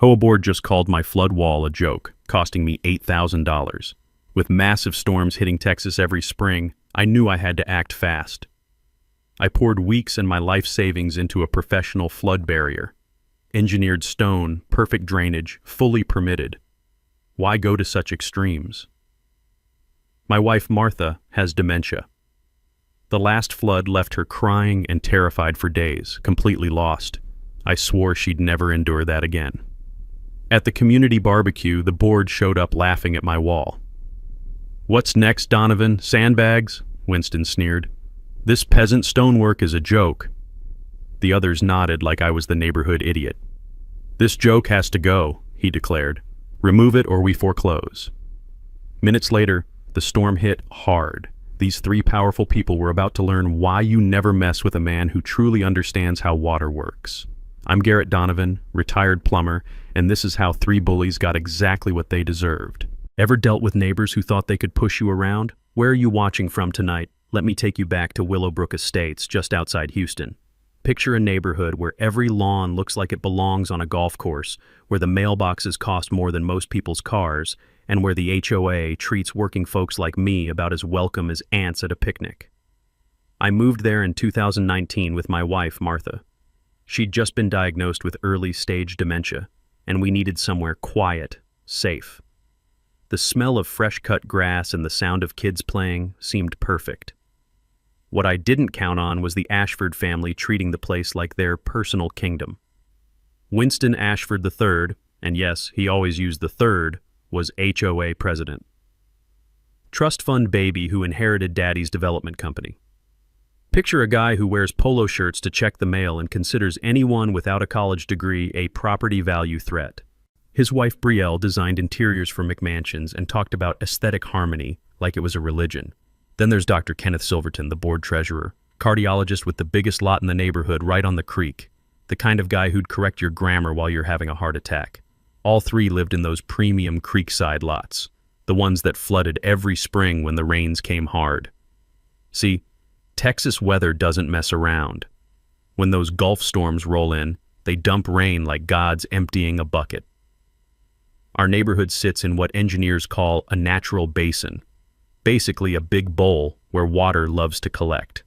HOA board just called my flood wall a joke, costing me $8,000. With massive storms hitting Texas every spring, I knew I had to act fast. I poured weeks and my life savings into a professional flood barrier. Engineered stone, perfect drainage, fully permitted. Why go to such extremes? My wife Martha has dementia. The last flood left her crying and terrified for days, completely lost. I swore she'd never endure that again. At the community barbecue, the board showed up laughing at my wall. "What's next, Donovan? Sandbags?" Winston sneered. "This peasant stonework is a joke." The others nodded like I was the neighborhood idiot. "This joke has to go," he declared. "Remove it or we foreclose." Minutes later, the storm hit hard. These three powerful people were about to learn why you never mess with a man who truly understands how water works. I'm Garrett Donovan, retired plumber, and this is how three bullies got exactly what they deserved. Ever dealt with neighbors who thought they could push you around? Where are you watching from tonight? Let me take you back to Willowbrook Estates, just outside Houston. Picture a neighborhood where every lawn looks like it belongs on a golf course, where the mailboxes cost more than most people's cars, and where the HOA treats working folks like me about as welcome as ants at a picnic. I moved there in 2019 with my wife, Martha. She'd just been diagnosed with early-stage dementia, and we needed somewhere quiet, safe. The smell of fresh-cut grass and the sound of kids playing seemed perfect. What I didn't count on was the Ashford family treating the place like their personal kingdom. Winston Ashford III, and yes, he always used the third, was HOA president. Trust fund baby who inherited daddy's development company. Picture a guy who wears polo shirts to check the mail and considers anyone without a college degree a property value threat. His wife Brielle designed interiors for McMansions and talked about aesthetic harmony like it was a religion. Then there's Dr. Kenneth Silverton, the board treasurer, cardiologist with the biggest lot in the neighborhood right on the creek, the kind of guy who'd correct your grammar while you're having a heart attack. All three lived in those premium creekside lots, the ones that flooded every spring when the rains came hard. See, Texas weather doesn't mess around. When those Gulf storms roll in, they dump rain like God's emptying a bucket. Our neighborhood sits in what engineers call a natural basin, basically a big bowl where water loves to collect.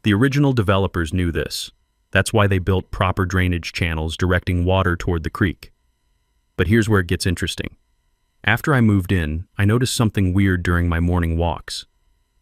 The original developers knew this. That's why they built proper drainage channels directing water toward the creek. But here's where it gets interesting. After I moved in, I noticed something weird during my morning walks.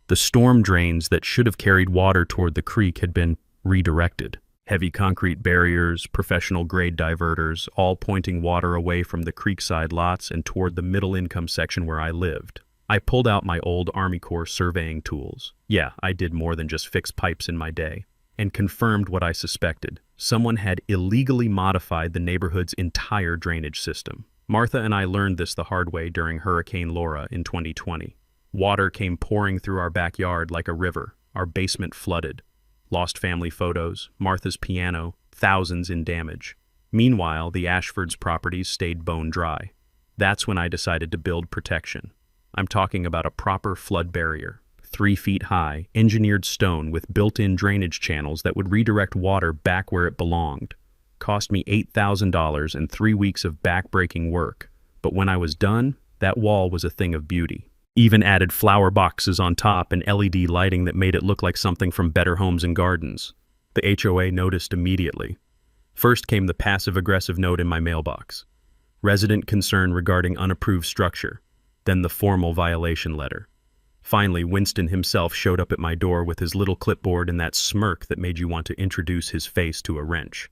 The storm drains that should have carried water toward the creek had been redirected. Heavy concrete barriers, professional-grade diverters, all pointing water away from the creekside lots and toward the middle-income section where I lived. I pulled out my old Army Corps surveying tools. Yeah, I did more than just fix pipes in my day. And confirmed what I suspected. Someone had illegally modified the neighborhood's entire drainage system. Martha and I learned this the hard way during Hurricane Laura in 2020. Water came pouring through our backyard like a river. Our basement flooded. Lost family photos, Martha's piano, thousands in damage. Meanwhile, the Ashfords' properties stayed bone dry. That's when I decided to build protection. I'm talking about a proper flood barrier, 3 feet high, engineered stone with built-in drainage channels that would redirect water back where it belonged. Cost me $8,000 and 3 weeks of back-breaking work. But when I was done, that wall was a thing of beauty. Even added flower boxes on top and LED lighting that made it look like something from Better Homes and Gardens. The HOA noticed immediately. First came the passive-aggressive note in my mailbox. Resident concern regarding unapproved structure. Then the formal violation letter. Finally, Winston himself showed up at my door with his little clipboard and that smirk that made you want to introduce his face to a wrench.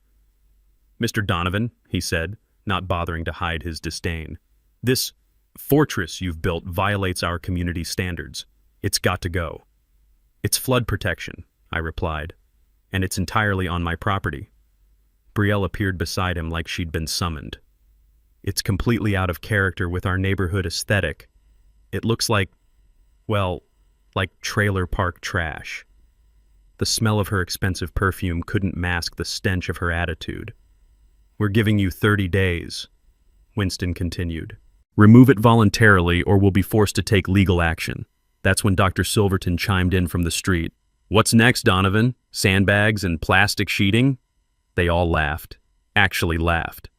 "Mr. Donovan," he said, not bothering to hide his disdain, "this fortress you've built violates our community standards. It's got to go." "It's flood protection," I replied, "and it's entirely on my property." Brielle appeared beside him like she'd been summoned. "It's completely out of character with our neighborhood aesthetic. It looks like, well, like trailer park trash." The smell of her expensive perfume couldn't mask the stench of her attitude. "We're giving you 30 days, Winston continued. "Remove it voluntarily or we'll be forced to take legal action." That's when Dr. Silverton chimed in from the street. "What's next, Donovan? Sandbags and plastic sheeting?" They all laughed. Actually laughed.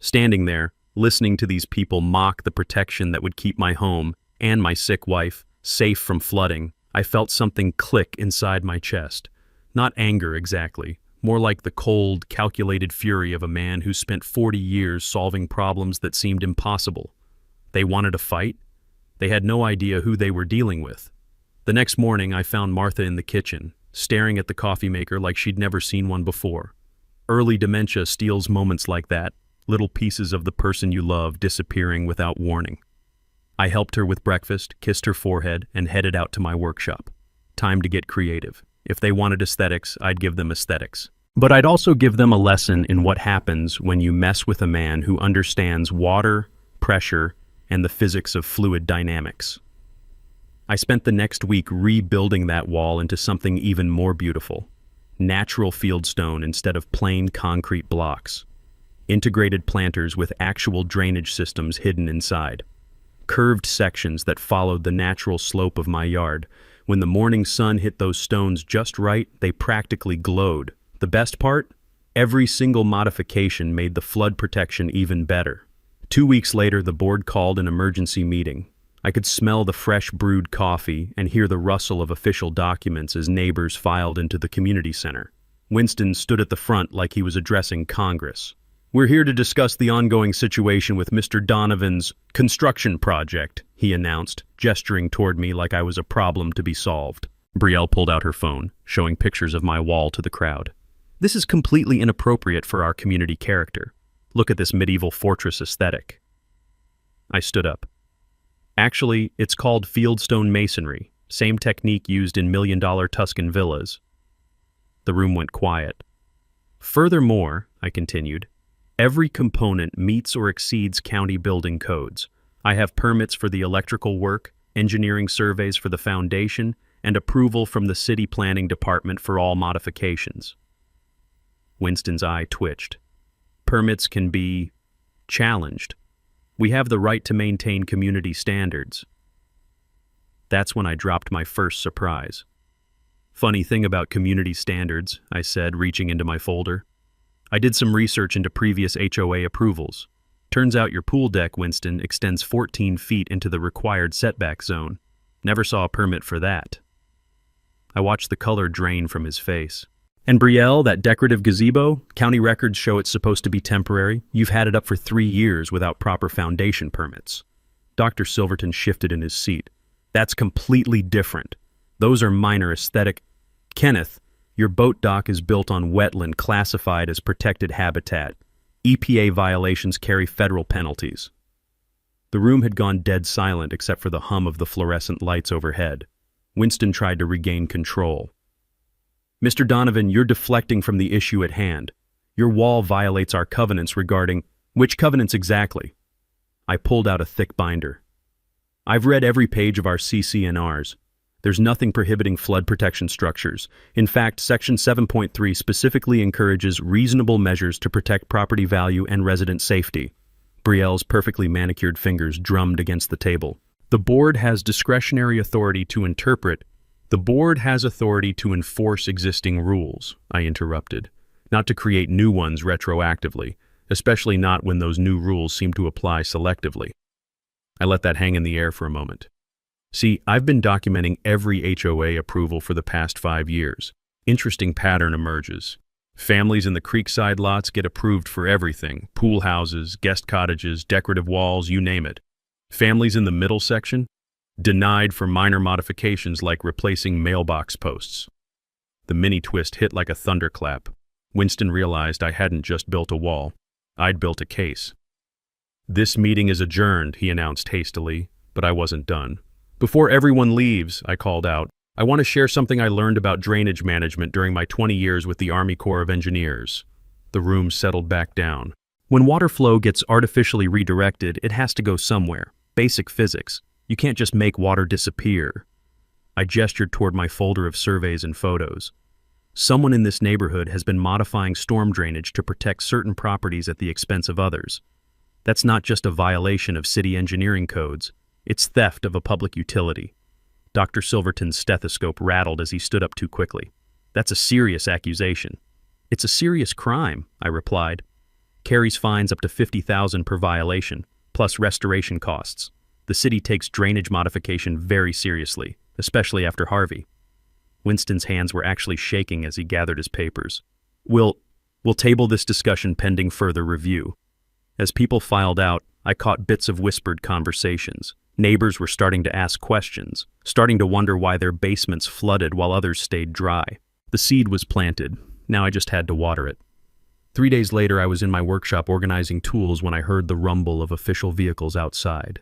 Standing there, listening to these people mock the protection that would keep my home and my sick wife safe from flooding, I felt something click inside my chest. Not anger exactly, more like the cold, calculated fury of a man who spent 40 years solving problems that seemed impossible. They wanted a fight? They had no idea who they were dealing with. The next morning, I found Martha in the kitchen, staring at the coffee maker like she'd never seen one before. Early dementia steals moments like that, little pieces of the person you love disappearing without warning. I helped her with breakfast, kissed her forehead, and headed out to my workshop. Time to get creative. If they wanted aesthetics, I'd give them aesthetics. But I'd also give them a lesson in what happens when you mess with a man who understands water, pressure, and the physics of fluid dynamics. I spent the next week rebuilding that wall into something even more beautiful. Natural fieldstone instead of plain concrete blocks. Integrated planters with actual drainage systems hidden inside. Curved sections that followed the natural slope of my yard. When the morning sun hit those stones just right, they practically glowed. The best part? Every single modification made the flood protection even better. 2 weeks later, the board called an emergency meeting. I could smell the fresh brewed coffee and hear the rustle of official documents as neighbors filed into the community center. Winston stood at the front like he was addressing Congress. "We're here to discuss the ongoing situation with Mr. Donovan's construction project," he announced, gesturing toward me like I was a problem to be solved. Brielle pulled out her phone, showing pictures of my wall to the crowd. "This is completely inappropriate for our community character. Look at this medieval fortress aesthetic." I stood up. "Actually, it's called fieldstone masonry, same technique used in million-dollar Tuscan villas." The room went quiet. "Furthermore," I continued, "every component meets or exceeds county building codes. I have permits for the electrical work, engineering surveys for the foundation, and approval from the city planning department for all modifications." Winston's eye twitched. "Permits can be challenged. We have the right to maintain community standards." That's when I dropped my first surprise. "Funny thing about community standards," I said, reaching into my folder. "I did some research into previous HOA approvals. Turns out your pool deck, Winston, extends 14 feet into the required setback zone. Never saw a permit for that." I watched the color drain from his face. "And Brielle, that decorative gazebo, county records show it's supposed to be temporary. You've had it up for 3 years without proper foundation permits." Dr. Silverton shifted in his seat. "That's completely different. Those are minor aesthetic. Kenneth, your boat dock is built on wetland classified as protected habitat. EPA violations carry federal penalties." The room had gone dead silent except for the hum of the fluorescent lights overhead. Winston tried to regain control. "Mr. Donovan, you're deflecting from the issue at hand. Your wall violates our covenants regarding—" "Which covenants exactly?" I pulled out a thick binder. "I've read every page of our CC&Rs. There's nothing prohibiting flood protection structures. In fact, Section 7.3 specifically encourages reasonable measures to protect property value and resident safety." Brielle's perfectly manicured fingers drummed against the table. "The board has discretionary authority to interpret—" "The board has authority to enforce existing rules," I interrupted, "not to create new ones retroactively, especially not when those new rules seem to apply selectively." I let that hang in the air for a moment. "See, I've been documenting every HOA approval for the past 5 years. Interesting pattern emerges. Families in the creekside lots get approved for everything: pool houses, guest cottages, decorative walls, you name it. Families in the middle section? Denied for minor modifications like replacing mailbox posts." The mini twist hit like a thunderclap. Winston realized I hadn't just built a wall. I'd built a case. "This meeting is adjourned," he announced hastily, but I wasn't done. "Before everyone leaves," I called out, "I want to share something I learned about drainage management during my 20 years with the Army Corps of Engineers." The room settled back down. "When water flow gets artificially redirected, it has to go somewhere. Basic physics. You can't just make water disappear." I gestured toward my folder of surveys and photos. "Someone in this neighborhood has been modifying storm drainage to protect certain properties at the expense of others. That's not just a violation of city engineering codes. It's theft of a public utility." Dr. Silverton's stethoscope rattled as he stood up too quickly. "That's a serious accusation." "It's a serious crime," I replied. Carries fines up to $50,000 per violation, plus restoration costs. The city takes drainage modification very seriously, especially after Harvey. Winston's hands were actually shaking as he gathered his papers. We'll table this discussion pending further review. As people filed out, I caught bits of whispered conversations. Neighbors were starting to ask questions, starting to wonder why their basements flooded while others stayed dry. The seed was planted. Now I just had to water it. 3 days later, I was in my workshop organizing tools when I heard the rumble of official vehicles outside.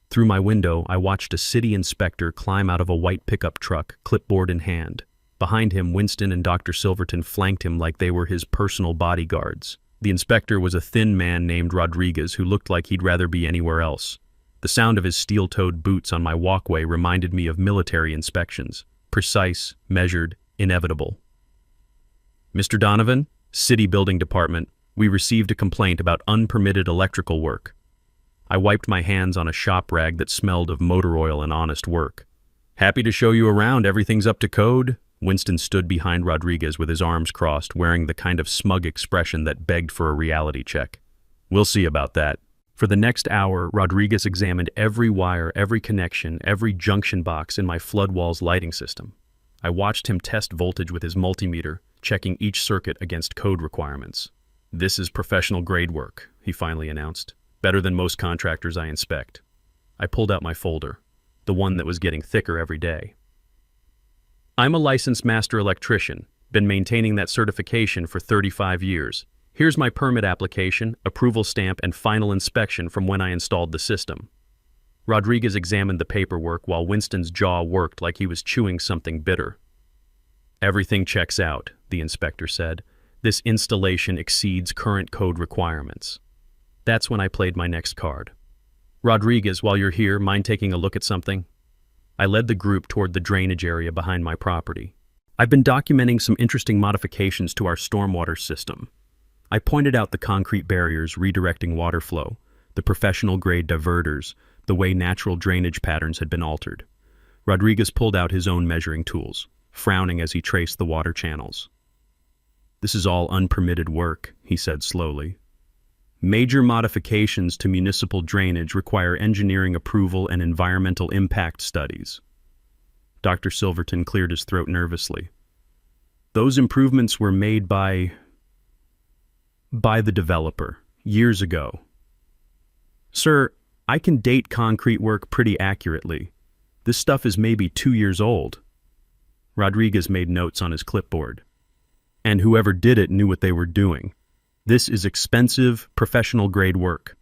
Through my window, I watched a city inspector climb out of a white pickup truck, clipboard in hand. Behind him, Winston and Dr. Silverton flanked him like they were his personal bodyguards. The inspector was a thin man named Rodriguez who looked like he'd rather be anywhere else. The sound of his steel-toed boots on my walkway reminded me of military inspections. Precise, measured, inevitable. Mr. Donovan, City Building Department, we received a complaint about unpermitted electrical work. I wiped my hands on a shop rag that smelled of motor oil and honest work. Happy to show you around, everything's up to code. Winston stood behind Rodriguez with his arms crossed, wearing the kind of smug expression that begged for a reality check. We'll see about that. For the next hour, Rodriguez examined every wire, every connection, every junction box in my flood walls lighting system. I watched him test voltage with his multimeter, checking each circuit against code requirements. This is professional grade work, he finally announced. Better than most contractors I inspect. I pulled out my folder, the one that was getting thicker every day. I'm a licensed master electrician, been maintaining that certification for 35 years. Here's my permit application, approval stamp, and final inspection from when I installed the system. Rodriguez examined the paperwork while Winston's jaw worked like he was chewing something bitter. Everything checks out, the inspector said. This installation exceeds current code requirements. That's when I played my next card. Rodriguez, while you're here, mind taking a look at something? I led the group toward the drainage area behind my property. I've been documenting some interesting modifications to our stormwater system. I pointed out the concrete barriers redirecting water flow, the professional-grade diverters, the way natural drainage patterns had been altered. Rodriguez pulled out his own measuring tools, frowning as he traced the water channels. This is all unpermitted work, he said slowly. Major modifications to municipal drainage require engineering approval and environmental impact studies. Dr. Silverton cleared his throat nervously. Those improvements were made by the developer, years ago. Sir, I can date concrete work pretty accurately. This stuff is maybe 2 years old. Rodriguez made notes on his clipboard. And whoever did it knew what they were doing. This is expensive, professional-grade work.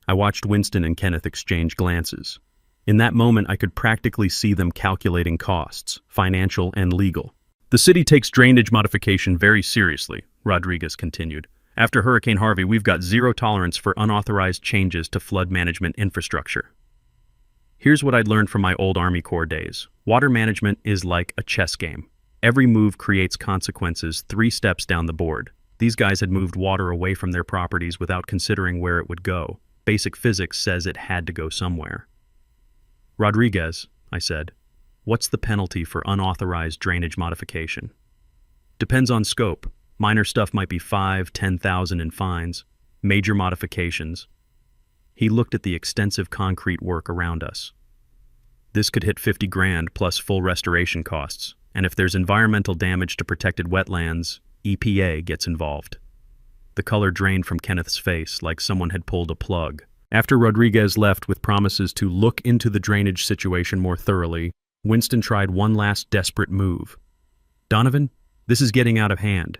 I watched Winston and Kenneth exchange glances. In that moment, I could practically see them calculating costs, financial and legal. The city takes drainage modification very seriously, Rodriguez continued. After Hurricane Harvey, we've got zero tolerance for unauthorized changes to flood management infrastructure. Here's what I'd learned from my old Army Corps days. Water management is like a chess game. Every move creates consequences 3 steps down the board. These guys had moved water away from their properties without considering where it would go. Basic physics says it had to go somewhere. Rodriguez, I said, what's the penalty for unauthorized drainage modification? Depends on scope. Minor stuff might be 5,000–10,000 in fines. Major modifications. He looked at the extensive concrete work around us. This could hit 50 grand plus full restoration costs. And if there's environmental damage to protected wetlands, EPA gets involved. The color drained from Kenneth's face like someone had pulled a plug. After Rodriguez left with promises to look into the drainage situation more thoroughly, Winston tried one last desperate move. Donovan, this is getting out of hand.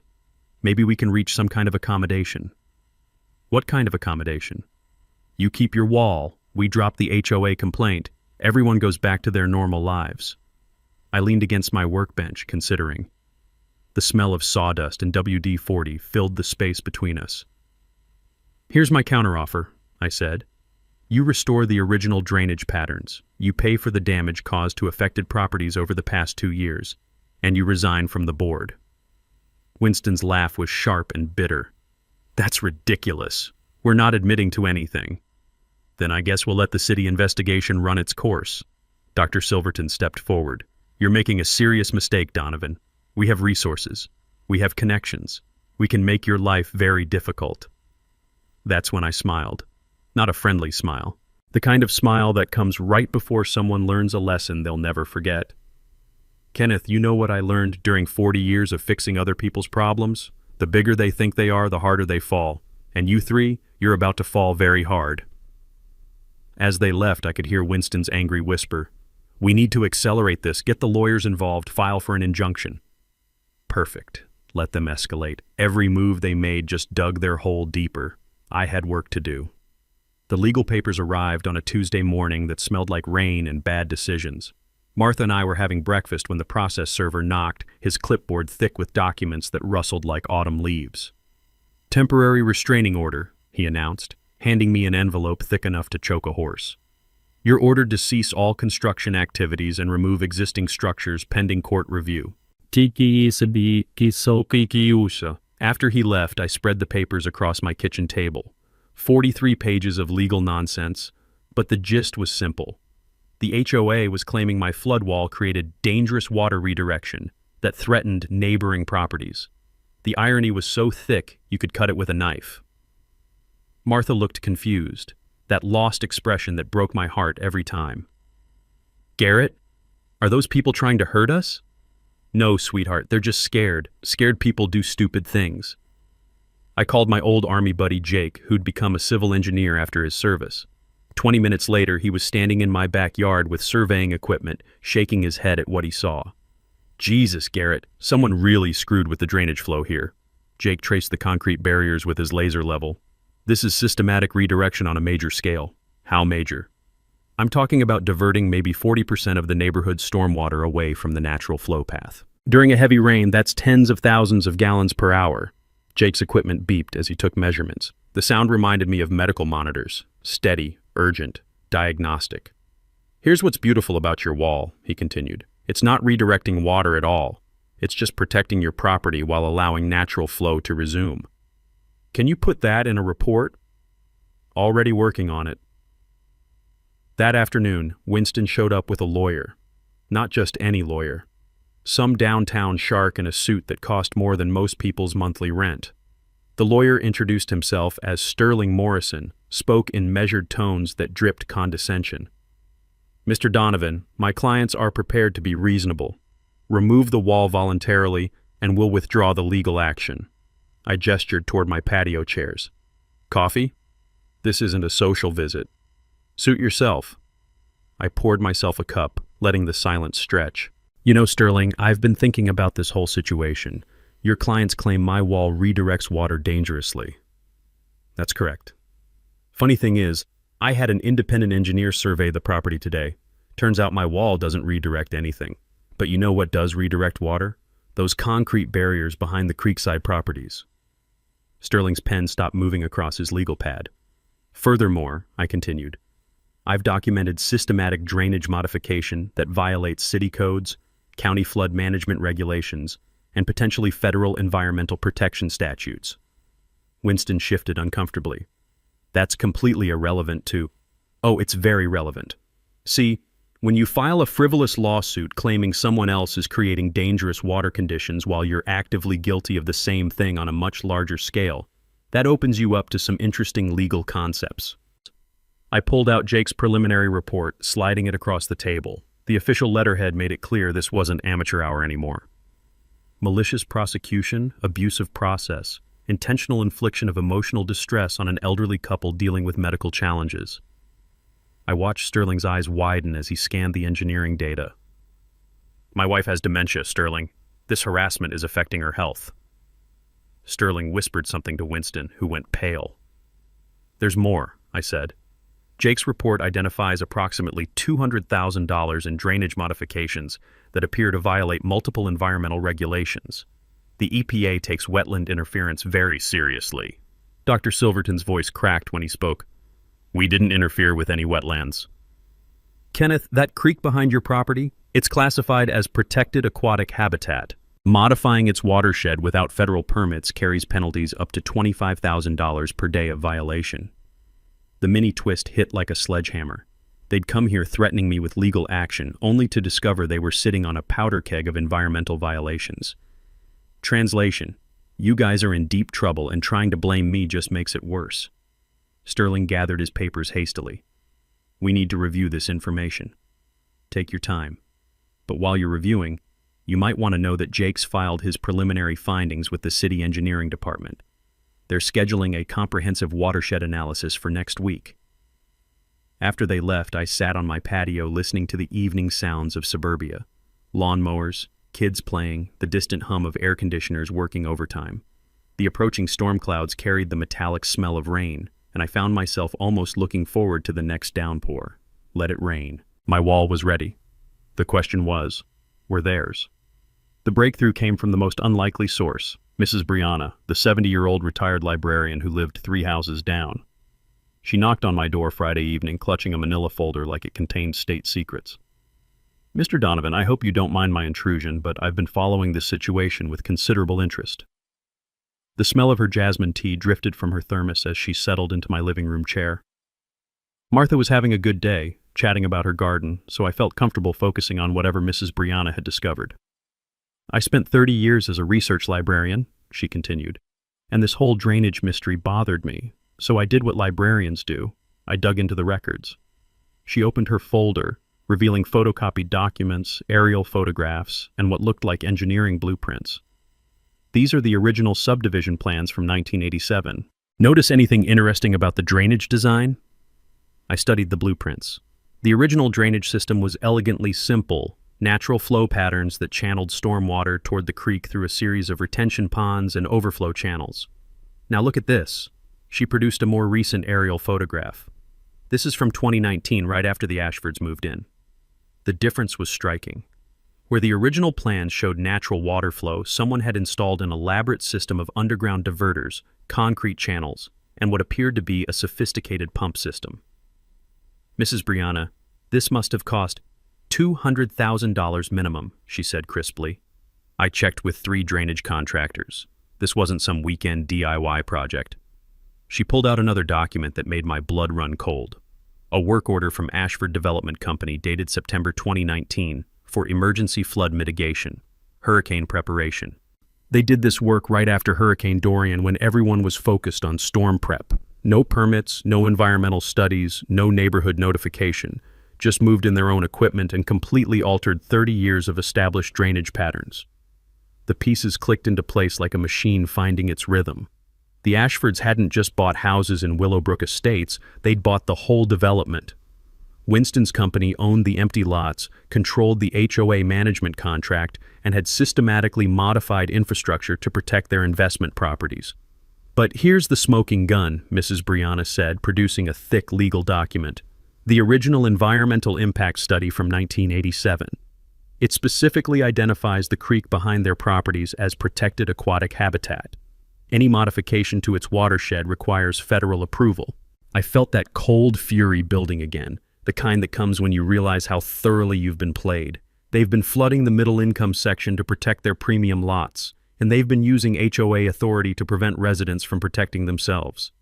Maybe we can reach some kind of accommodation. What kind of accommodation? You keep your wall, we drop the HOA complaint, everyone goes back to their normal lives. I leaned against my workbench, considering. The smell of sawdust and WD-40 filled the space between us. Here's my counteroffer, I said. You restore the original drainage patterns, you pay for the damage caused to affected properties over the past 2 years, and you resign from the board. Winston's laugh was sharp and bitter. That's ridiculous. We're not admitting to anything. Then I guess we'll let the city investigation run its course. Dr. Silverton stepped forward. You're making a serious mistake, Donovan. We have resources. We have connections. We can make your life very difficult. That's when I smiled. Not a friendly smile. The kind of smile that comes right before someone learns a lesson they'll never forget. Kenneth, you know what I learned during 40 years of fixing other people's problems? The bigger they think they are, the harder they fall. And you three, you're about to fall very hard. As they left, I could hear Winston's angry whisper. We need to accelerate this, get the lawyers involved, file for an injunction. Perfect. Let them escalate. Every move they made just dug their hole deeper. I had work to do. The legal papers arrived on a Tuesday morning that smelled like rain and bad decisions. Martha and I were having breakfast when the process server knocked, his clipboard thick with documents that rustled like autumn leaves. Temporary restraining order, he announced, handing me an envelope thick enough to choke a horse. You're ordered to cease all construction activities and remove existing structures pending court review. After he left, I spread the papers across my kitchen table. 43 pages of legal nonsense, but the gist was simple. The HOA was claiming my flood wall created dangerous water redirection that threatened neighboring properties. The irony was so thick you could cut it with a knife. Martha looked confused, that lost expression that broke my heart every time. Garrett, are those people trying to hurt us? No, sweetheart, they're just scared. Scared people do stupid things. I called my old Army buddy Jake, who'd become a civil engineer after his service. 20 minutes later, he was standing in my backyard with surveying equipment, shaking his head at what he saw. Jesus, Garrett, someone really screwed with the drainage flow here. Jake traced the concrete barriers with his laser level. This is systematic redirection on a major scale. How major? I'm talking about diverting maybe 40% of the neighborhood's stormwater away from the natural flow path. During a heavy rain, that's tens of thousands of gallons per hour. Jake's equipment beeped as he took measurements. The sound reminded me of medical monitors. Steady, urgent, diagnostic. Here's what's beautiful about your wall, he continued. It's not redirecting water at all. It's just protecting your property while allowing natural flow to resume. Can you put that in a report? Already working on it. That afternoon, Winston showed up with a lawyer. Not just any lawyer. Some downtown shark in a suit that cost more than most people's monthly rent. The lawyer introduced himself as Sterling Morrison, spoke in measured tones that dripped condescension. Mr. Donovan, my clients are prepared to be reasonable. Remove the wall voluntarily, and we'll withdraw the legal action. I gestured toward my patio chairs. Coffee? This isn't a social visit. Suit yourself. I poured myself a cup, letting the silence stretch. You know, Sterling, I've been thinking about this whole situation. Your clients claim my wall redirects water dangerously. That's correct. Funny thing is, I had an independent engineer survey the property today. Turns out my wall doesn't redirect anything. But you know what does redirect water? Those concrete barriers behind the creekside properties. Sterling's pen stopped moving across his legal pad. Furthermore, I continued, I've documented systematic drainage modification that violates city codes, county flood management regulations, and potentially federal environmental protection statutes. Winston shifted uncomfortably. That's completely irrelevant to... Oh, it's very relevant. See, when you file a frivolous lawsuit claiming someone else is creating dangerous water conditions while you're actively guilty of the same thing on a much larger scale, that opens you up to some interesting legal concepts. I pulled out Jake's preliminary report, sliding it across the table. The official letterhead made it clear this wasn't amateur hour anymore. Malicious prosecution, abusive process, intentional infliction of emotional distress on an elderly couple dealing with medical challenges. I watched Sterling's eyes widen as he scanned the engineering data. My wife has dementia, Sterling. This harassment is affecting her health. Sterling whispered something to Winston, who went pale. There's more, I said. Jake's report identifies approximately $200,000 in drainage modifications that appear to violate multiple environmental regulations. The EPA takes wetland interference very seriously. Dr. Silverton's voice cracked when he spoke. We didn't interfere with any wetlands. Kenneth, that creek behind your property, it's classified as protected aquatic habitat. Modifying its watershed without federal permits carries penalties up to $25,000 per day of violation. The mini twist hit like a sledgehammer. They'd come here threatening me with legal action, only to discover they were sitting on a powder keg of environmental violations. Translation: you guys are in deep trouble and trying to blame me just makes it worse. Sterling gathered his papers hastily. "We need to review this information. Take your time. But while you're reviewing, you might want to know that Jake's filed his preliminary findings with the city engineering department. They're scheduling a comprehensive watershed analysis for next week." After they left, I sat on my patio listening to the evening sounds of suburbia. Lawnmowers, kids playing, the distant hum of air conditioners working overtime. The approaching storm clouds carried the metallic smell of rain, and I found myself almost looking forward to the next downpour. Let it rain. My wall was ready. The question was, were theirs? The breakthrough came from the most unlikely source, Mrs. Brianna, the 70-year-old retired librarian who lived 3 houses down. She knocked on my door Friday evening, clutching a manila folder like it contained state secrets. "Mr. Donovan, I hope you don't mind my intrusion, but I've been following this situation with considerable interest." The smell of her jasmine tea drifted from her thermos as she settled into my living room chair. Martha was having a good day, chatting about her garden, so I felt comfortable focusing on whatever Mrs. Brianna had discovered. "I spent 30 years as a research librarian," she continued, "and this whole drainage mystery bothered me, so I did what librarians do. I dug into the records." She opened her folder, revealing photocopied documents, aerial photographs, and what looked like engineering blueprints. "These are the original subdivision plans from 1987. Notice anything interesting about the drainage design?" I studied the blueprints. The original drainage system was elegantly simple, natural flow patterns that channeled stormwater toward the creek through a series of retention ponds and overflow channels. "Now look at this." She produced a more recent aerial photograph. This is from 2019, right after the Ashfords moved in. The difference was striking. Where the original plans showed natural water flow, someone had installed an elaborate system of underground diverters, concrete channels, and what appeared to be a sophisticated pump system. "Mrs. Brianna, this must have cost $200,000 minimum," she said crisply. "I checked with 3 drainage contractors. This wasn't some weekend DIY project." She pulled out another document that made my blood run cold. A work order from Ashford Development Company dated September 2019 for emergency flood mitigation, hurricane preparation. They did this work right after Hurricane Dorian when everyone was focused on storm prep. No permits, no environmental studies, no neighborhood notification. Just moved in their own equipment and completely altered 30 years of established drainage patterns. The pieces clicked into place like a machine finding its rhythm. The Ashfords hadn't just bought houses in Willowbrook Estates, they'd bought the whole development. Winston's company owned the empty lots, controlled the HOA management contract, and had systematically modified infrastructure to protect their investment properties. "But here's the smoking gun," Mrs. Brianna said, producing a thick legal document. "The original environmental impact study from 1987. It specifically identifies the creek behind their properties as protected aquatic habitat. Any modification to its watershed requires federal approval." I felt that cold fury building again, the kind that comes when you realize how thoroughly you've been played. They've been flooding the middle-income section to protect their premium lots, and they've been using HOA authority to prevent residents from protecting themselves.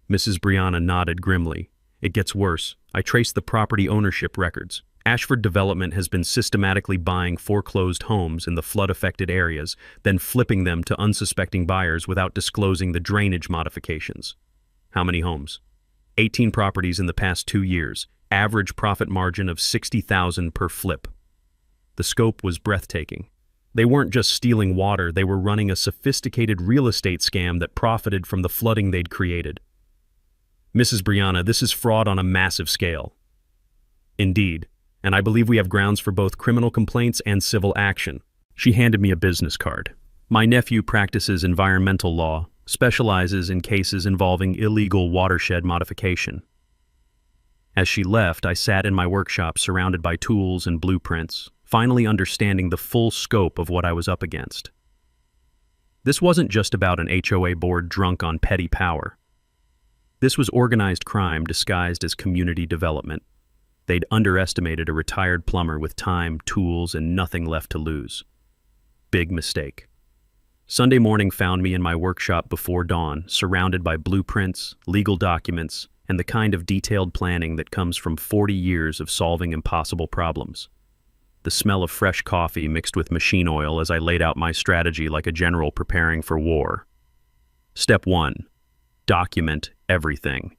Mrs. Brianna nodded grimly. "It gets worse. I traced the property ownership records. Ashford Development has been systematically buying foreclosed homes in the flood-affected areas, then flipping them to unsuspecting buyers without disclosing the drainage modifications." "How many homes?" 18 properties in the past 2 years, average profit margin of $60,000 per flip. The scope was breathtaking. They weren't just stealing water, they were running a sophisticated real estate scam that profited from the flooding they'd created. "Mrs. Brianna, this is fraud on a massive scale." "Indeed, and I believe we have grounds for both criminal complaints and civil action." She handed me a business card. "My nephew practices environmental law, specializes in cases involving illegal watershed modification." As she left, I sat in my workshop surrounded by tools and blueprints, finally understanding the full scope of what I was up against. This wasn't just about an HOA board drunk on petty power. This was organized crime disguised as community development. They'd underestimated a retired plumber with time, tools, and nothing left to lose. Big mistake. Sunday morning found me in my workshop before dawn, surrounded by blueprints, legal documents, and the kind of detailed planning that comes from 40 years of solving impossible problems. The smell of fresh coffee mixed with machine oil as I laid out my strategy like a general preparing for war. Step 1. Document everything.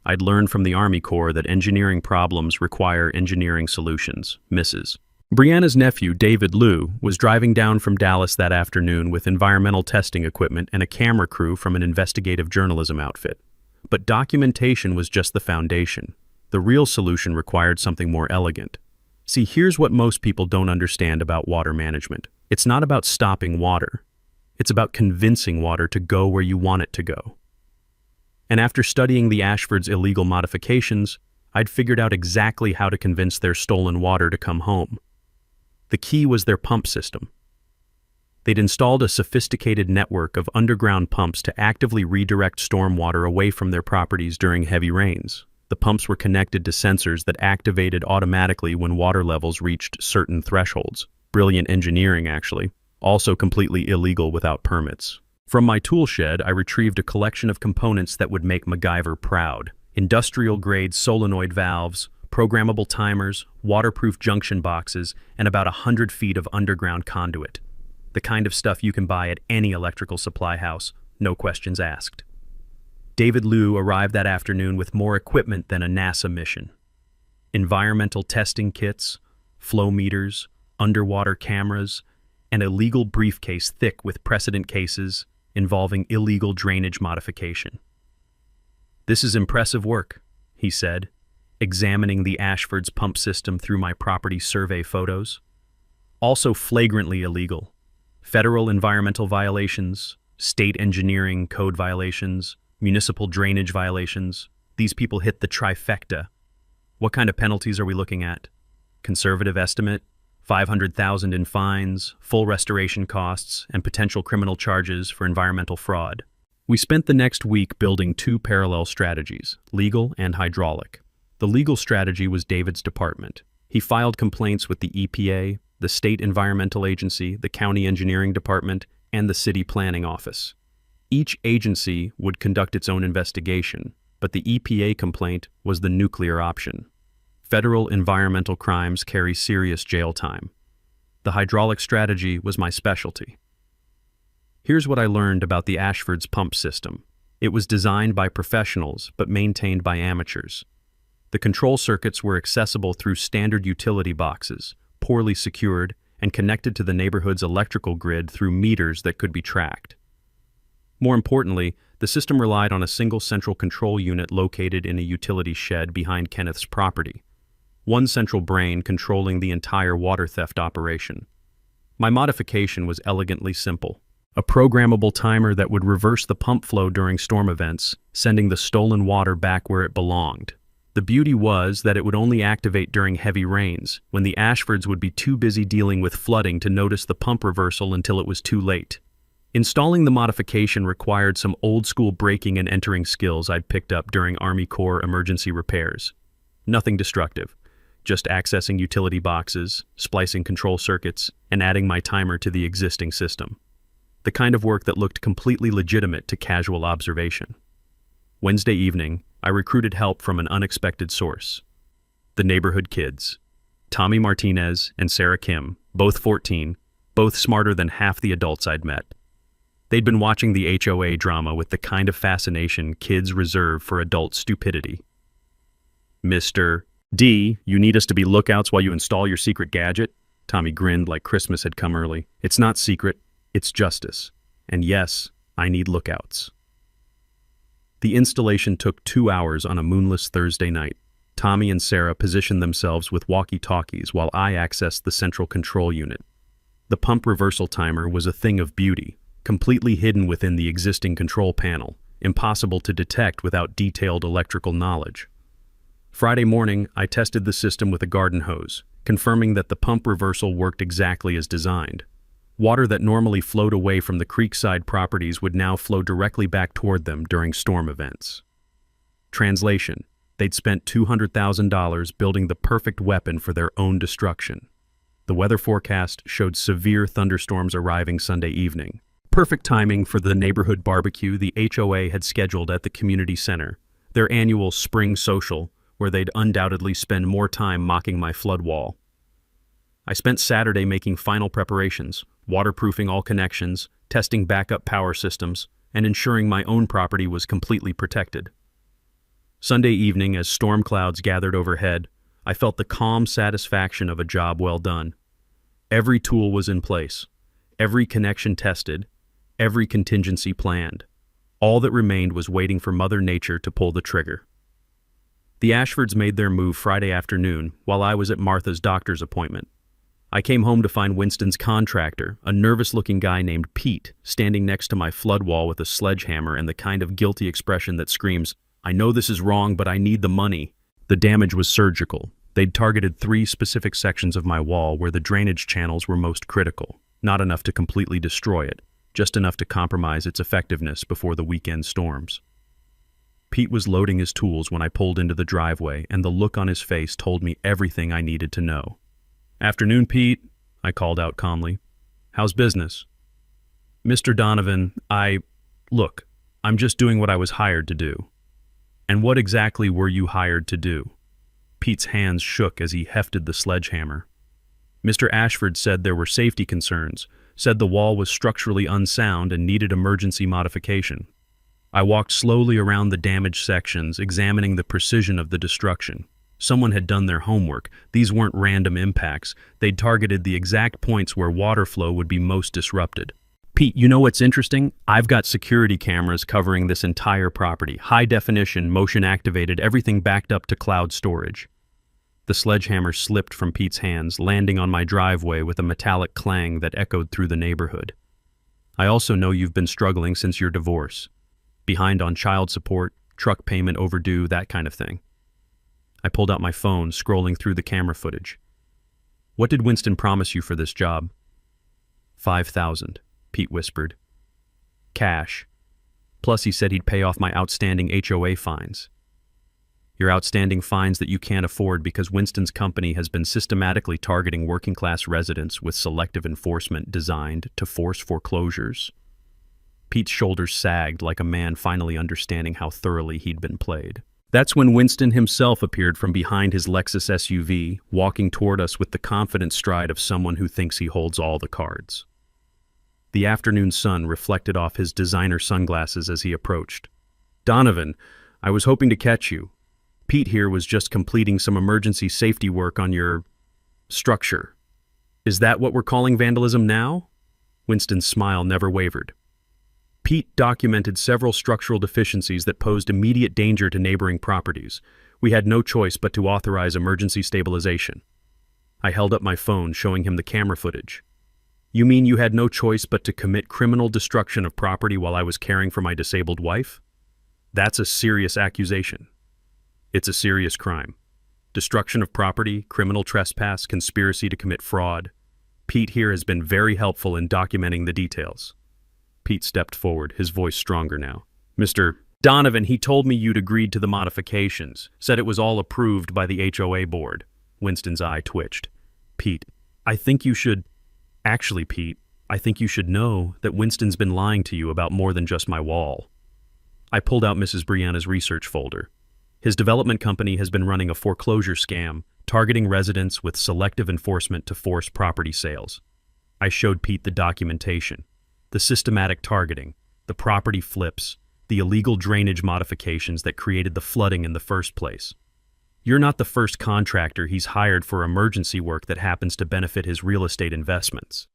I'd learned from the Army Corps that engineering problems require engineering solutions. Mrs. Brianna's nephew, David Liu, was driving down from Dallas that afternoon with environmental testing equipment and a camera crew from an investigative journalism outfit. But documentation was just the foundation. The real solution required something more elegant. See, here's what most people don't understand about water management. It's not about stopping water. It's about convincing water to go where you want it to go. And after studying the Ashfords' illegal modifications, I'd figured out exactly how to convince their stolen water to come home. The key was their pump system. They'd installed a sophisticated network of underground pumps to actively redirect stormwater away from their properties during heavy rains. The pumps were connected to sensors that activated automatically when water levels reached certain thresholds. Brilliant engineering, actually. Also completely illegal without permits. From my tool shed, I retrieved a collection of components that would make MacGyver proud. Industrial-grade solenoid valves, programmable timers, waterproof junction boxes, and about 100 feet of underground conduit. The kind of stuff you can buy at any electrical supply house, no questions asked. David Liu arrived that afternoon with more equipment than a NASA mission. Environmental testing kits, flow meters, underwater cameras, and a legal briefcase thick with precedent cases involving illegal drainage modification. "This is impressive work," he said, examining the Ashfords' pump system through my property survey photos. "Also flagrantly illegal. Federal environmental violations, state engineering code violations, municipal drainage violations. These people hit the trifecta. What kind of penalties are we looking at? Conservative estimate, $500,000 in fines, full restoration costs, and potential criminal charges for environmental fraud." We spent the next week building two parallel strategies, legal and hydraulic. The legal strategy was David's department. He filed complaints with the EPA, the State Environmental Agency, the County Engineering Department, and the City Planning Office. Each agency would conduct its own investigation, but the EPA complaint was the nuclear option. Federal environmental crimes carry serious jail time. The hydraulic strategy was my specialty. Here's what I learned about the Ashfords' pump system. It was designed by professionals, but maintained by amateurs. The control circuits were accessible through standard utility boxes, poorly secured, and connected to the neighborhood's electrical grid through meters that could be tracked. More importantly, the system relied on a single central control unit located in a utility shed behind Kenneth's property. One central brain controlling the entire water theft operation. My modification was elegantly simple. A programmable timer that would reverse the pump flow during storm events, sending the stolen water back where it belonged. The beauty was that it would only activate during heavy rains, when the Ashfords would be too busy dealing with flooding to notice the pump reversal until it was too late. Installing the modification required some old-school breaking and entering skills I'd picked up during Army Corps emergency repairs. Nothing destructive, just accessing utility boxes, splicing control circuits, and adding my timer to the existing system. The kind of work that looked completely legitimate to casual observation. Wednesday evening, I recruited help from an unexpected source. The neighborhood kids. Tommy Martinez and Sarah Kim, both 14, both smarter than half the adults I'd met. They'd been watching the HOA drama with the kind of fascination kids reserve for adult stupidity. "Mr. D, you need us to be lookouts while you install your secret gadget?" Tommy grinned like Christmas had come early. "It's not secret, it's justice. And yes, I need lookouts." The installation took 2 hours on a moonless Thursday night. Tommy and Sarah positioned themselves with walkie-talkies while I accessed the central control unit. The pump reversal timer was a thing of beauty, completely hidden within the existing control panel, impossible to detect without detailed electrical knowledge. Friday morning, I tested the system with a garden hose, confirming that the pump reversal worked exactly as designed. Water that normally flowed away from the creekside properties would now flow directly back toward them during storm events. Translation: they'd spent $200,000 building the perfect weapon for their own destruction. The weather forecast showed severe thunderstorms arriving Sunday evening. Perfect timing for the neighborhood barbecue the HOA had scheduled at the community center, their annual spring social, where they'd undoubtedly spend more time mocking my flood wall. I spent Saturday making final preparations, waterproofing all connections, testing backup power systems, and ensuring my own property was completely protected. Sunday evening, as storm clouds gathered overhead, I felt the calm satisfaction of a job well done. Every tool was in place, every connection tested, every contingency planned. All that remained was waiting for Mother Nature to pull the trigger. The Ashfords made their move Friday afternoon while I was at Martha's doctor's appointment. I came home to find Winston's contractor, a nervous-looking guy named Pete, standing next to my flood wall with a sledgehammer and the kind of guilty expression that screams, "I know this is wrong, but I need the money." The damage was surgical. They'd targeted 3 specific sections of my wall where the drainage channels were most critical, not enough to completely destroy it, just enough to compromise its effectiveness before the weekend storms. Pete was loading his tools when I pulled into the driveway, and the look on his face told me everything I needed to know. "Afternoon, Pete," I called out calmly. "How's business?" "Mr. Donovan, Look, I'm just doing what I was hired to do." "And what exactly were you hired to do?" Pete's hands shook as he hefted the sledgehammer. "Mr. Ashford said there were safety concerns, said the wall was structurally unsound and needed emergency modification." I walked slowly around the damaged sections, examining the precision of the destruction. Someone had done their homework. These weren't random impacts. They'd targeted the exact points where water flow would be most disrupted. "Pete, you know what's interesting? I've got security cameras covering this entire property. High definition, motion activated, everything backed up to cloud storage." The sledgehammer slipped from Pete's hands, landing on my driveway with a metallic clang that echoed through the neighborhood. "I also know you've been struggling since your divorce. Behind on child support, truck payment overdue, that kind of thing." I pulled out my phone, scrolling through the camera footage. "What did Winston promise you for this job?" $5,000, Pete whispered. "Cash. Plus he said he'd pay off my outstanding HOA fines." "Your outstanding fines that you can't afford because Winston's company has been systematically targeting working-class residents with selective enforcement designed to force foreclosures." Pete's shoulders sagged like a man finally understanding how thoroughly he'd been played. That's when Winston himself appeared from behind his Lexus SUV, walking toward us with the confident stride of someone who thinks he holds all the cards. The afternoon sun reflected off his designer sunglasses as he approached. "Donovan, I was hoping to catch you. Pete here was just completing some emergency safety work on your structure. Is that what we're calling vandalism now?" Winston's smile never wavered. "Pete documented several structural deficiencies that posed immediate danger to neighboring properties. We had no choice but to authorize emergency stabilization." I held up my phone, showing him the camera footage. "You mean you had no choice but to commit criminal destruction of property while I was caring for my disabled wife? That's a serious accusation. It's a serious crime. Destruction of property, criminal trespass, conspiracy to commit fraud. Pete here has been very helpful in documenting the details." Pete stepped forward, his voice stronger now. "Mr. Donovan, he told me you'd agreed to the modifications, said it was all approved by the HOA board." Winston's eye twitched. "Pete, Pete, I think you should know that Winston's been lying to you about more than just my wall." I pulled out Mrs. Brianna's research folder. His development company has been running a foreclosure scam, targeting residents with selective enforcement to force property sales. I showed Pete the documentation. The systematic targeting, the property flips, the illegal drainage modifications that created the flooding in the first place. You're not the first contractor he's hired for emergency work that happens to benefit his real estate investments.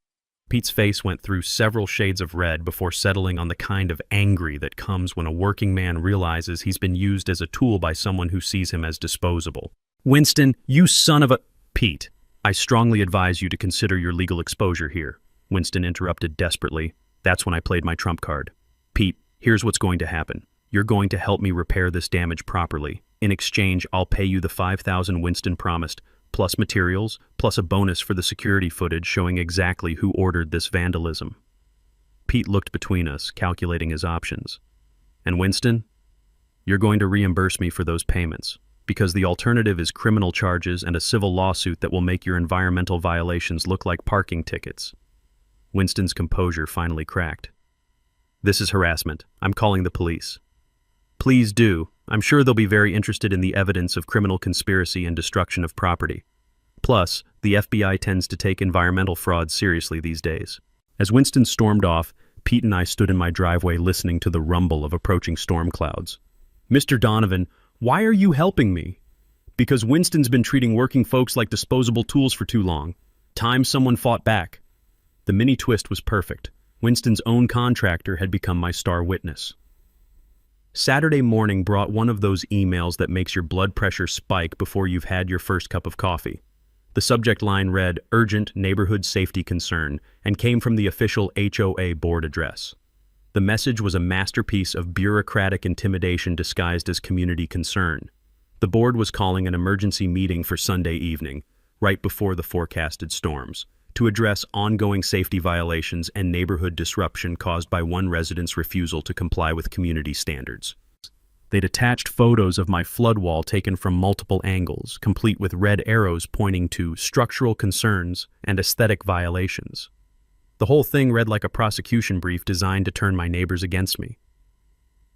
Pete's face went through several shades of red before settling on the kind of angry that comes when a working man realizes he's been used as a tool by someone who sees him as disposable. "Winston, you son of a—" "Pete, I strongly advise you to consider your legal exposure here," Winston interrupted desperately. That's when I played my trump card. "Pete, here's what's going to happen. You're going to help me repair this damage properly. In exchange, I'll pay you the $5,000 Winston promised, plus materials, plus a bonus for the security footage showing exactly who ordered this vandalism." Pete looked between us, calculating his options. "And Winston, you're going to reimburse me for those payments, because the alternative is criminal charges and a civil lawsuit that will make your environmental violations look like parking tickets." Winston's composure finally cracked. "This is harassment. I'm calling the police." "Please do. I'm sure they'll be very interested in the evidence of criminal conspiracy and destruction of property. Plus, the FBI tends to take environmental fraud seriously these days." As Winston stormed off, Pete and I stood in my driveway listening to the rumble of approaching storm clouds. "Mr. Donovan, Why are you helping me? Because Winston's been treating working folks like disposable tools for too long. Time someone fought back. The mini twist was perfect. Winston's own contractor had become my star witness. Saturday morning brought one of those emails that makes your blood pressure spike before you've had your first cup of coffee. The subject line read, "Urgent Neighborhood Safety Concern," and came from the official HOA board address. The message was a masterpiece of bureaucratic intimidation disguised as community concern. The board was calling an emergency meeting for Sunday evening, right before the forecasted storms, to address ongoing safety violations and neighborhood disruption caused by one resident's refusal to comply with community standards. They'd attached photos of my flood wall taken from multiple angles, complete with red arrows pointing to structural concerns and aesthetic violations. The whole thing read like a prosecution brief designed to turn my neighbors against me.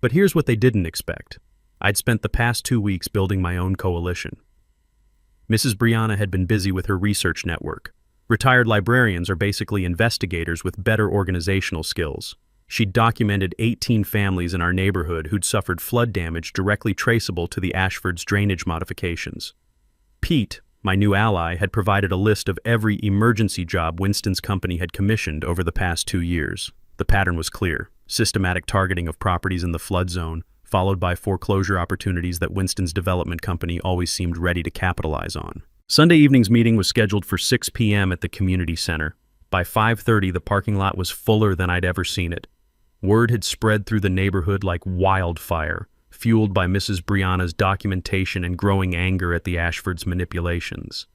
But here's what they didn't expect. I'd spent the past 2 weeks building my own coalition. Mrs. Brianna had been busy with her research network. Retired librarians are basically investigators with better organizational skills. She'd documented 18 families in our neighborhood who'd suffered flood damage directly traceable to the Ashford's drainage modifications. Pete, my new ally, had provided a list of every emergency job Winston's company had commissioned over the past 2 years. The pattern was clear: systematic targeting of properties in the flood zone, followed by foreclosure opportunities that Winston's development company always seemed ready to capitalize on. Sunday evening's meeting was scheduled for 6 p.m. at the community center. By 5:30, the parking lot was fuller than I'd ever seen it. Word had spread through the neighborhood like wildfire, fueled by Mrs. Brianna's documentation and growing anger at the Ashfords' manipulations.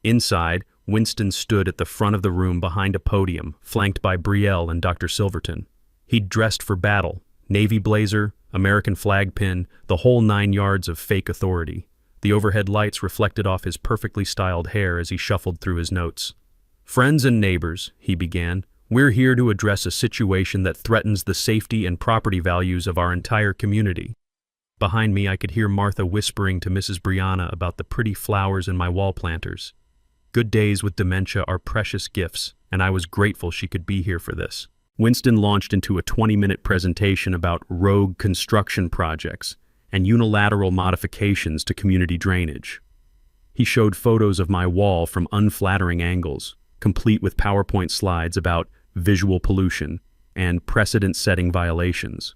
Inside, Winston stood at the front of the room behind a podium, flanked by Brielle and Dr. Silverton. He'd dressed for battle: navy blazer, American flag pin, the whole 9 yards of fake authority. The overhead lights reflected off his perfectly styled hair as he shuffled through his notes. "Friends and neighbors," he began, "we're here to address a situation that threatens the safety and property values of our entire community." Behind me, I could hear Martha whispering to Mrs. Brianna about the pretty flowers in my wall planters. Good days with dementia are precious gifts, and I was grateful she could be here for this. Winston launched into a 20-minute presentation about rogue construction projects and unilateral modifications to community drainage. He showed photos of my wall from unflattering angles, complete with PowerPoint slides about visual pollution and precedent-setting violations.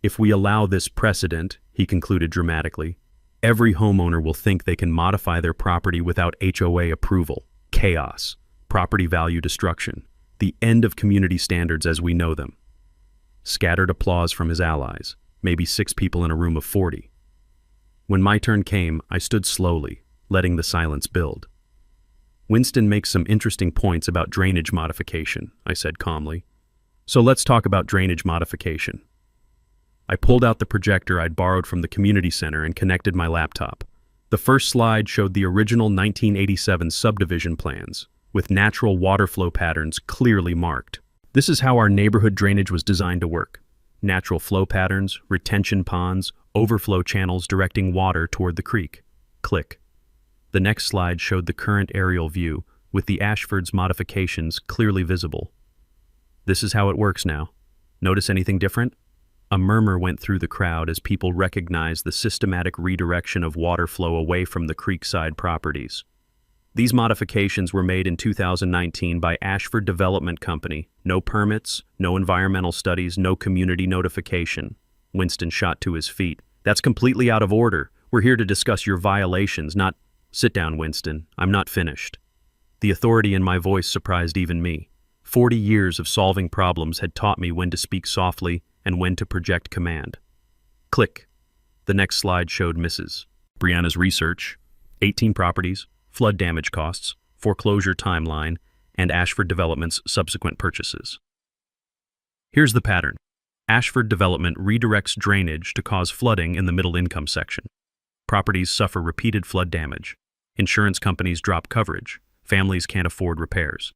"If we allow this precedent," he concluded dramatically, "every homeowner will think they can modify their property without HOA approval. Chaos, property value destruction, the end of community standards as we know them." Scattered applause from his allies, maybe 6 people in a room of 40. When my turn came, I stood slowly, letting the silence build. "Winston makes some interesting points about drainage modification," I said calmly. "So let's talk about drainage modification." I pulled out the projector I'd borrowed from the community center and connected my laptop. The first slide showed the original 1987 subdivision plans, with natural water flow patterns clearly marked. This is how our neighborhood drainage was designed to work: natural flow patterns, retention ponds, overflow channels directing water toward the creek. Click. The next slide showed the current aerial view, with the Ashford's modifications clearly visible. "This is how it works now. Notice anything different?" A murmur went through the crowd as people recognized the systematic redirection of water flow away from the creekside properties. These modifications were made in 2019 by Ashford Development Company. No permits, no environmental studies, no community notification. Winston shot to his feet. "That's completely out of order. We're here to discuss your violations, not—" "Sit down, Winston. I'm not finished." The authority in my voice surprised even me. 40 years of solving problems had taught me when to speak softly and when to project command. Click. The next slide showed Mrs. Brianna's research: 18 properties, flood damage costs, foreclosure timeline, and Ashford Development's subsequent purchases. Here's the pattern. Ashford Development redirects drainage to cause flooding in the middle income section. Properties suffer repeated flood damage. Insurance companies drop coverage. Families can't afford repairs.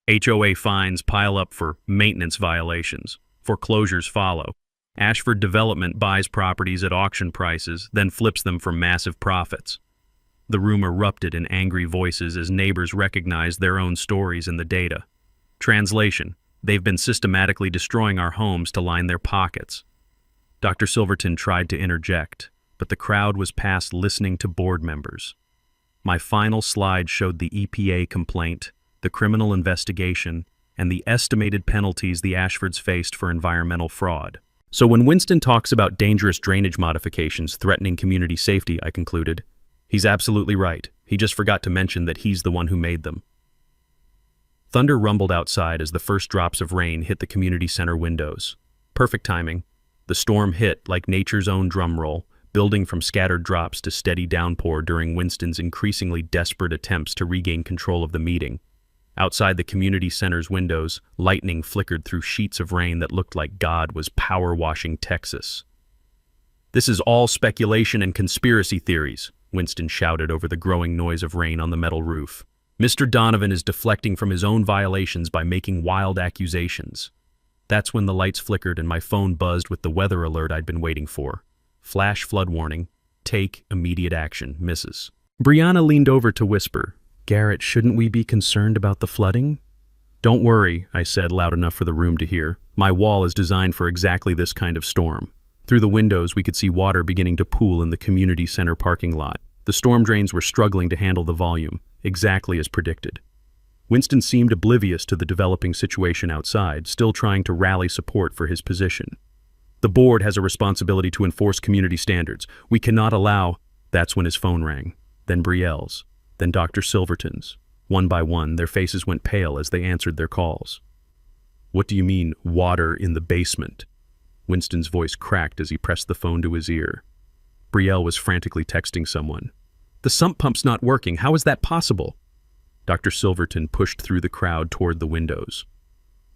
HOA fines pile up for maintenance violations. Foreclosures follow. Ashford Development buys properties at auction prices, then flips them for massive profits. The room erupted in angry voices as neighbors recognized their own stories in the data. Translation: they've been systematically destroying our homes to line their pockets. Dr. Silverton tried to interject, but the crowd was past listening to board members. My final slide showed the EPA complaint, the criminal investigation, and the estimated penalties the Ashfords faced for environmental fraud. So when Winston talks about dangerous drainage modifications threatening community safety, I concluded, he's absolutely right. He just forgot to mention that he's the one who made them. Thunder rumbled outside as the first drops of rain hit the community center windows. Perfect timing. The storm hit like nature's own drum roll, building from scattered drops to steady downpour during Winston's increasingly desperate attempts to regain control of the meeting. Outside the community center's windows, lightning flickered through sheets of rain that looked like God was power-washing Texas. "This is all speculation and conspiracy theories," Winston shouted over the growing noise of rain on the metal roof. "Mr. Donovan is deflecting from his own violations by making wild accusations." That's when the lights flickered and my phone buzzed with the weather alert I'd been waiting for. Flash flood warning. Take immediate action, Mrs. Brianna leaned over to whisper, "Garrett, shouldn't we be concerned about the flooding?" "Don't worry," I said loud enough for the room to hear. "My wall is designed for exactly this kind of storm." Through the windows, we could see water beginning to pool in the community center parking lot. The storm drains were struggling to handle the volume, exactly as predicted. Winston seemed oblivious to the developing situation outside, still trying to rally support for his position. "The board has a responsibility to enforce community standards. We cannot allow—" That's when his phone rang. Then Brielle's. Then Dr. Silverton's. One by one, their faces went pale as they answered their calls. "What do you mean, water in the basement?" Winston's voice cracked as he pressed the phone to his ear. Brielle was frantically texting someone. "The sump pump's not working. How is that possible?" Dr. Silverton pushed through the crowd toward the windows.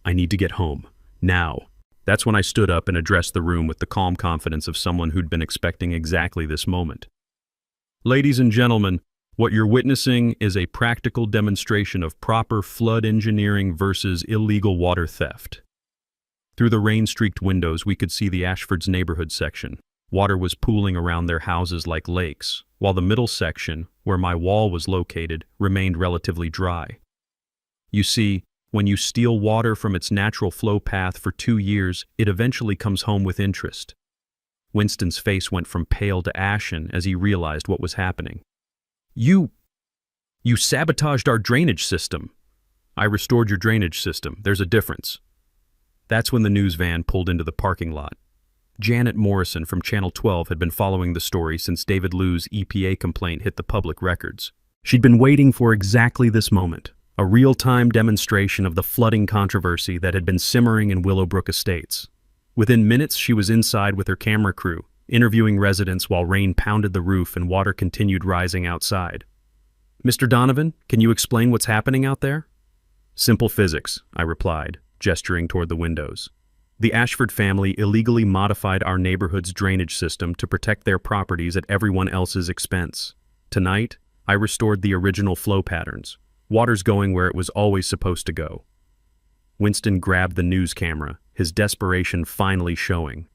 "I need to get home. Now." That's when I stood up and addressed the room with the calm confidence of someone who'd been expecting exactly this moment. "Ladies and gentlemen, what you're witnessing is a practical demonstration of proper flood engineering versus illegal water theft." Through the rain-streaked windows, we could see the Ashfords neighborhood section. Water was pooling around their houses like lakes, while the middle section, where my wall was located, remained relatively dry. You see, when you steal water from its natural flow path for 2 years, it eventually comes home with interest. Winston's face went from pale to ashen as he realized what was happening. You sabotaged our drainage system." "I restored your drainage system. There's a difference." That's when the news van pulled into the parking lot. Janet Morrison from Channel 12 had been following the story since David Liu's EPA complaint hit the public records. She'd been waiting for exactly this moment, a real-time demonstration of the flooding controversy that had been simmering in Willowbrook Estates. Within minutes, she was inside with her camera crew, interviewing residents while rain pounded the roof and water continued rising outside. "Mr. Donovan, can you explain what's happening out there?" "Simple physics," I replied, gesturing toward the windows. "The Ashford family illegally modified our neighborhood's drainage system to protect their properties at everyone else's expense. Tonight, I restored the original flow patterns. Water's going where it was always supposed to go." Winston grabbed the news camera, his desperation finally showing.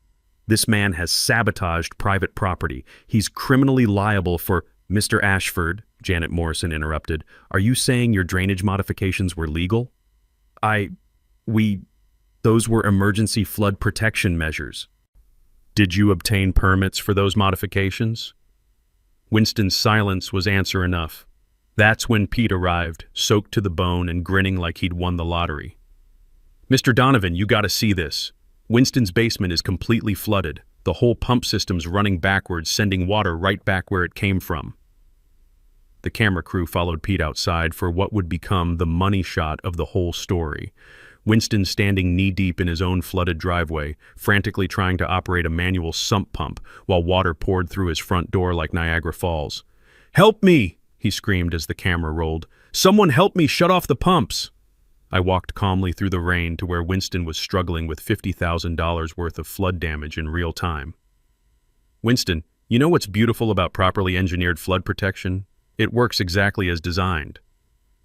"This man has sabotaged private property. He's criminally liable for—" "Mr. Ashford," Janet Morrison interrupted, "are you saying your drainage modifications were legal?" Those were emergency flood protection measures." "Did you obtain permits for those modifications?" Winston's silence was answer enough. That's when Pete arrived, soaked to the bone and grinning like he'd won the lottery. "Mr. Donovan, you gotta see this. Winston's basement is completely flooded. The whole pump system's running backwards, sending water right back where it came from." The camera crew followed Pete outside for what would become the money shot of the whole story. Winston standing knee-deep in his own flooded driveway, frantically trying to operate a manual sump pump while water poured through his front door like Niagara Falls. "Help me!" he screamed as the camera rolled. "Someone help me shut off the pumps!" I walked calmly through the rain to where Winston was struggling with $50,000 worth of flood damage in real time. "Winston, you know what's beautiful about properly engineered flood protection? It works exactly as designed.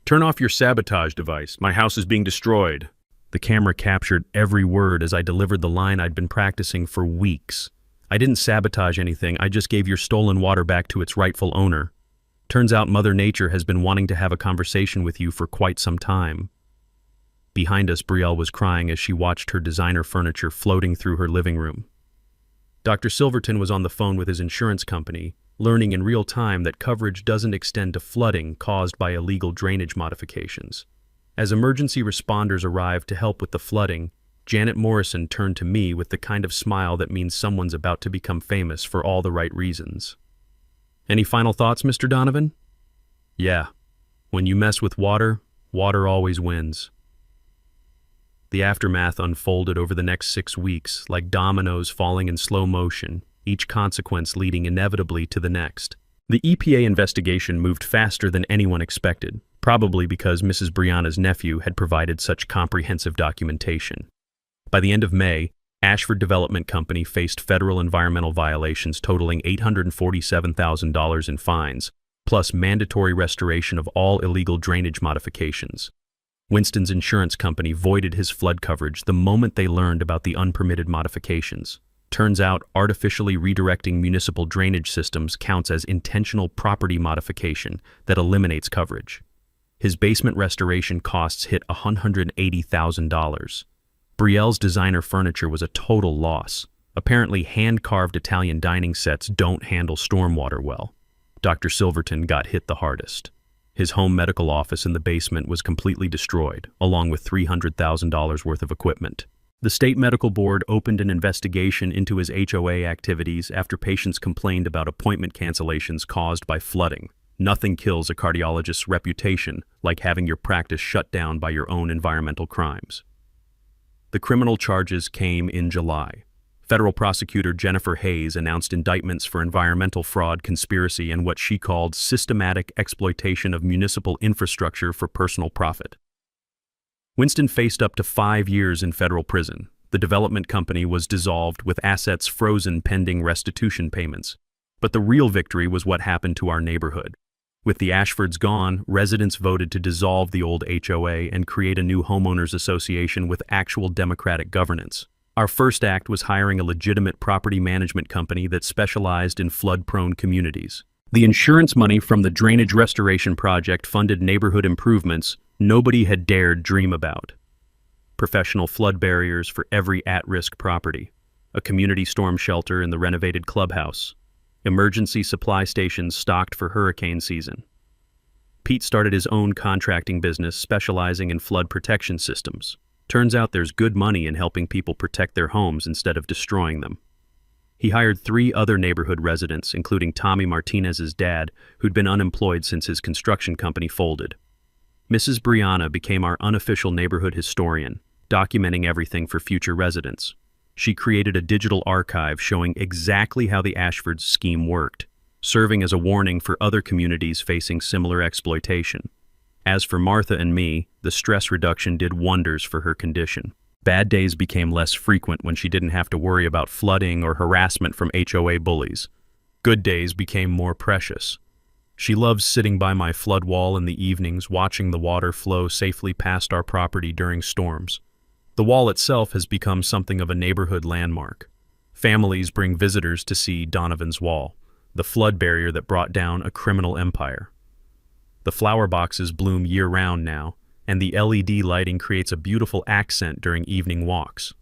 Turn off your sabotage device. My house is being destroyed." The camera captured every word as I delivered the line I'd been practicing for weeks. "I didn't sabotage anything. I just gave your stolen water back to its rightful owner. Turns out Mother Nature has been wanting to have a conversation with you for quite some time." Behind us, Brielle was crying as she watched her designer furniture floating through her living room. Dr. Silverton was on the phone with his insurance company, learning in real time that coverage doesn't extend to flooding caused by illegal drainage modifications. As emergency responders arrived to help with the flooding, Janet Morrison turned to me with the kind of smile that means someone's about to become famous for all the right reasons. "Any final thoughts, Mr. Donovan?" "Yeah. When you mess with water, water always wins." The aftermath unfolded over the next 6 weeks, like dominoes falling in slow motion, each consequence leading inevitably to the next. The EPA investigation moved faster than anyone expected, probably because Mrs. Brianna's nephew had provided such comprehensive documentation. By the end of May, Ashford Development Company faced federal environmental violations totaling $847,000 in fines, plus mandatory restoration of all illegal drainage modifications. Winston's insurance company voided his flood coverage the moment they learned about the unpermitted modifications. Turns out, artificially redirecting municipal drainage systems counts as intentional property modification that eliminates coverage. His basement restoration costs hit $180,000. Brielle's designer furniture was a total loss. Apparently, hand-carved Italian dining sets don't handle stormwater well. Dr. Silverton got hit the hardest. His home medical office in the basement was completely destroyed, along with $300,000 worth of equipment. The state medical board opened an investigation into his HOA activities after patients complained about appointment cancellations caused by flooding. Nothing kills a cardiologist's reputation like having your practice shut down by your own environmental crimes. The criminal charges came in July. Federal prosecutor Jennifer Hayes announced indictments for environmental fraud, conspiracy, and what she called systematic exploitation of municipal infrastructure for personal profit. Winston faced up to 5 years in federal prison. The development company was dissolved with assets frozen pending restitution payments. But the real victory was what happened to our neighborhood. With the Ashfords gone, residents voted to dissolve the old HOA and create a new homeowners association with actual democratic governance. Our first act was hiring a legitimate property management company that specialized in flood-prone communities. The insurance money from the drainage restoration project funded neighborhood improvements nobody had dared dream about. Professional flood barriers for every at-risk property, a community storm shelter in the renovated clubhouse, emergency supply stations stocked for hurricane season. Pete started his own contracting business specializing in flood protection systems. Turns out there's good money in helping people protect their homes instead of destroying them. He hired 3 other neighborhood residents, including Tommy Martinez's dad, who'd been unemployed since his construction company folded. Mrs. Brianna became our unofficial neighborhood historian, documenting everything for future residents. She created a digital archive showing exactly how the Ashfords scheme worked, serving as a warning for other communities facing similar exploitation. As for Martha and me, the stress reduction did wonders for her condition. Bad days became less frequent when she didn't have to worry about flooding or harassment from HOA bullies. Good days became more precious. She loves sitting by my flood wall in the evenings, watching the water flow safely past our property during storms. The wall itself has become something of a neighborhood landmark. Families bring visitors to see Donovan's Wall, the flood barrier that brought down a criminal empire. The flower boxes bloom year-round now, and the LED lighting creates a beautiful accent during evening walks.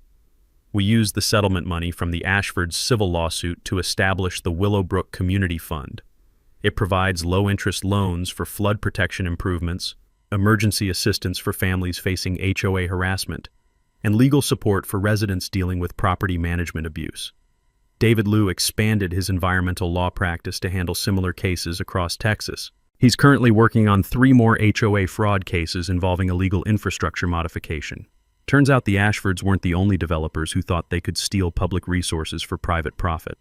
We used the settlement money from the Ashfords civil lawsuit to establish the Willowbrook Community Fund. It provides low-interest loans for flood protection improvements, emergency assistance for families facing HOA harassment, and legal support for residents dealing with property management abuse. David Liu expanded his environmental law practice to handle similar cases across Texas. He's currently working on 3 more HOA fraud cases involving illegal infrastructure modification. Turns out the Ashfords weren't the only developers who thought they could steal public resources for private profit.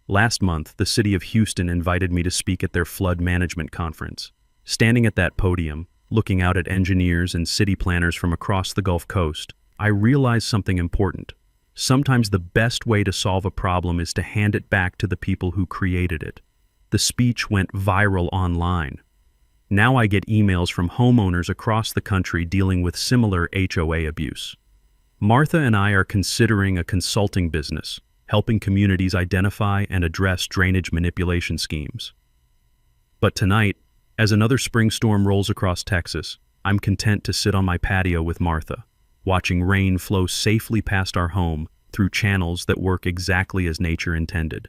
Last month, the city of Houston invited me to speak at their flood management conference. Standing at that podium, looking out at engineers and city planners from across the Gulf Coast, I realized something important. Sometimes the best way to solve a problem is to hand it back to the people who created it. The speech went viral online. Now I get emails from homeowners across the country dealing with similar HOA abuse. Martha and I are considering a consulting business, helping communities identify and address drainage manipulation schemes. But tonight, as another spring storm rolls across Texas, I'm content to sit on my patio with Martha, watching rain flow safely past our home through channels that work exactly as nature intended.